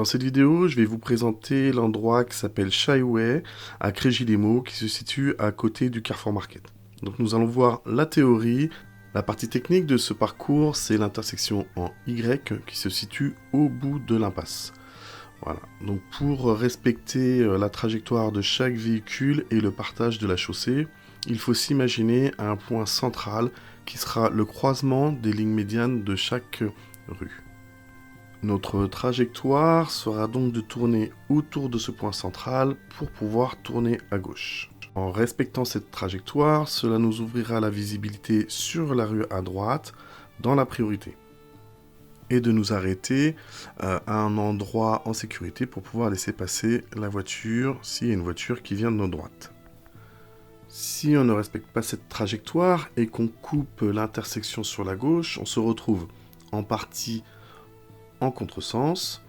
Dans cette vidéo, je vais vous présenter l'endroit qui s'appelle Shaiway à Crégis-les-Maux qui se situe à côté du Carrefour Market. Donc nous allons voir la théorie. La partie technique de ce parcours, c'est l'intersection en Y qui se situe au bout de l'impasse. Voilà. Donc pour respecter la trajectoire de chaque véhicule et le partage de la chaussée, il faut s'imaginer un point central qui sera le croisement des lignes médianes de chaque rue. Notre trajectoire sera donc de tourner autour de ce point central pour pouvoir tourner à gauche. En respectant cette trajectoire, cela nous ouvrira la visibilité sur la rue à droite dans la priorité. Et de nous arrêter à un endroit en sécurité pour pouvoir laisser passer la voiture s'il y a une voiture qui vient de notre droite. Si on ne respecte pas cette trajectoire et qu'on coupe l'intersection sur la gauche, on se retrouve en partie en contresens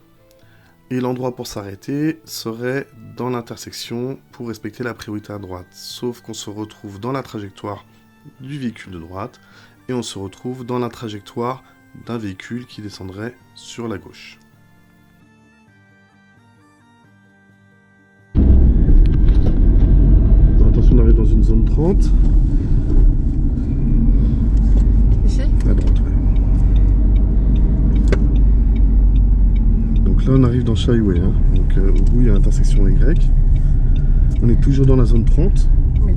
et l'endroit pour s'arrêter serait dans l'intersection pour respecter la priorité à droite, sauf qu'on se retrouve dans la trajectoire du véhicule de droite et on se retrouve dans la trajectoire d'un véhicule qui descendrait sur la gauche. Attention, on arrive dans une zone 30. Ici ? À droite, ouais. Donc là, on arrive dans Shaiway. Hein. Donc au bout, il y a l'intersection Y. On est toujours dans la zone 30. Oui.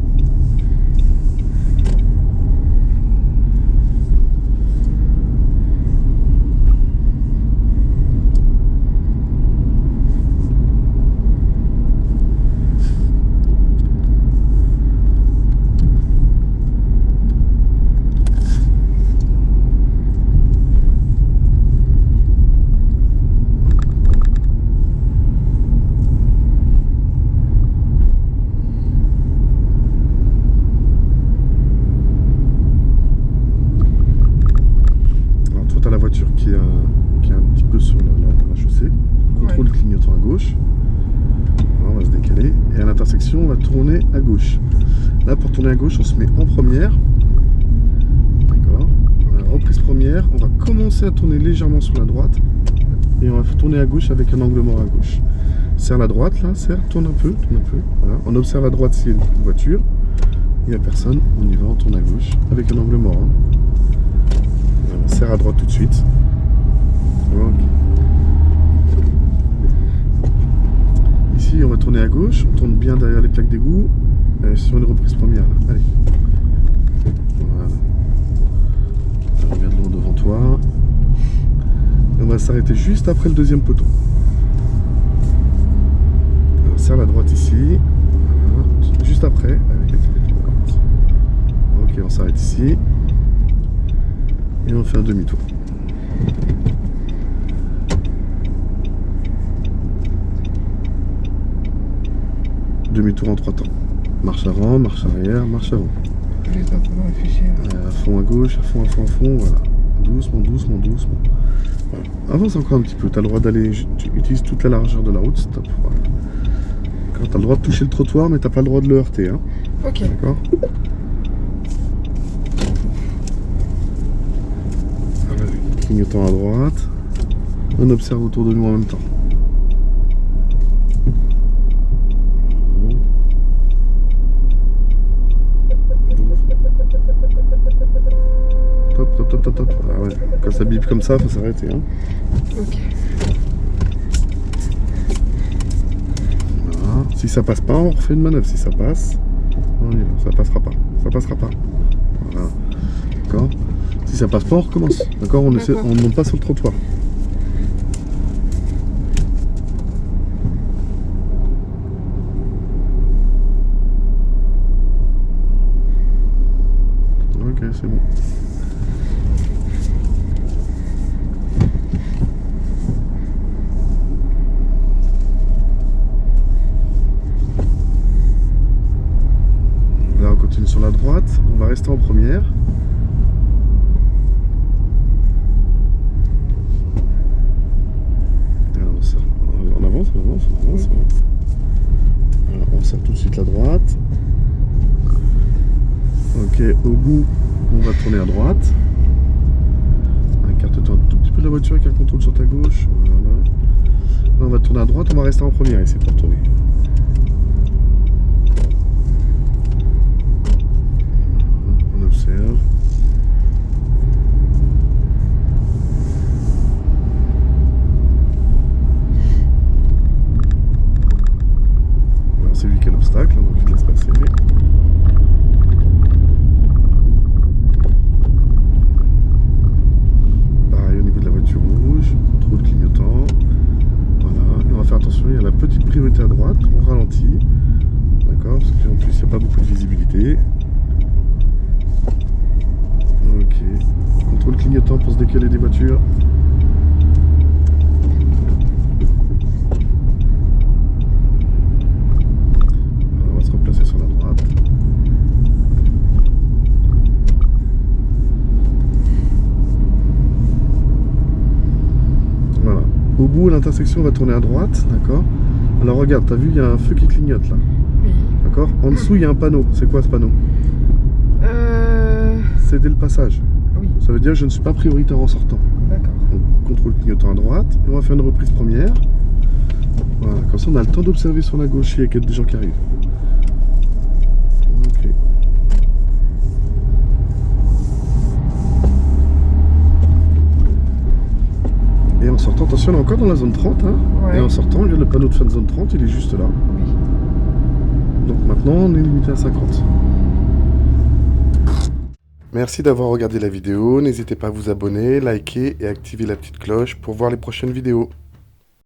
La voiture qui est un petit peu sur la chaussée, contrôle clignotant à gauche. Alors on va se décaler et à l'intersection on va tourner à gauche. Là pour tourner à gauche on se met en première. D'accord. Reprise première, on va commencer à tourner légèrement sur la droite et on va tourner à gauche avec un angle mort à gauche. Serre la droite là, serre, tourne un peu, Voilà. On observe à droite s'il y a une voiture, il n'y a personne, on y va, on tourne à gauche avec un angle mort. Hein. Serre à droite tout de suite. Okay. Ici, on va tourner à gauche. On tourne bien derrière les plaques d'égout. Sur une reprise première. Là. Allez. Voilà. Regarde l'eau devant toi. Et on va s'arrêter juste après le deuxième poteau. On serre la droite ici. Voilà. Juste après. Avec les plaques d'égout. Ok, on s'arrête ici. Et on fait un demi-tour. Demi-tour en 3 temps. Marche avant, marche arrière, marche avant. Je n'ai pas trop réfléchi. À fond à gauche, à fond, voilà. Doucement. Voilà. Avance encore un petit peu, tu as le droit d'aller, tu utilises toute la largeur de la route, stop. Voilà. Tu as le droit de toucher le trottoir, mais tu n'as pas le droit de le heurter. Hein. Ok. D'accord. Clignotant à droite, on observe autour de nous en même temps. Top. Ah ouais. Quand ça bip comme ça, il faut s'arrêter. Hein. Ok. Voilà. Si ça passe pas, on refait une manœuvre. Si ça passe, on y va. Ça passera pas. Voilà. D'accord. Si ça passe pas, on recommence. D'accord, on ne monte pas sur le trottoir. Ok, c'est bon. Là, on continue sur la droite. On va rester en première. On avance. Voilà, on serre tout de suite la droite. Ok, au bout, on va tourner à droite. Écarte-toi un tout petit peu de la voiture avec un contrôle sur ta gauche. Voilà. Là, on va tourner à droite, on va rester en première ici pour tourner. On observe. Alors c'est lui qui a l'obstacle, donc il te laisse passer. Pareil au niveau de la voiture rouge, contrôle clignotant. Voilà, et on va faire attention, il y a la petite priorité à droite, on ralentit. D'accord, parce qu'en plus il n'y a pas beaucoup de visibilité. Ok, contrôle clignotant pour se décaler des voitures. On va se replacer sur la droite. Voilà. Au bout, l'intersection va tourner à droite, d'accord. Alors regarde, t'as vu, il y a un feu qui clignote là. Oui. D'accord. En dessous, il y a un panneau. C'est quoi ce panneau? Céder le passage. Oui, Ça veut dire que je ne suis pas prioritaire en sortant. d'accord. Donc, contrôle clignotant à droite. Et on va faire une reprise première. Voilà. Comme ça, on a le temps d'observer sur la gauche s'il y a des gens qui arrivent. Ok. Et en sortant, attention, on est encore dans la zone 30. Hein. Ouais. Et en sortant, regarde le panneau de fin de zone 30, il est juste là. Oui. Donc maintenant, on est limité à 50. Merci d'avoir regardé la vidéo. N'hésitez pas à vous abonner, liker et activer la petite cloche pour voir les prochaines vidéos.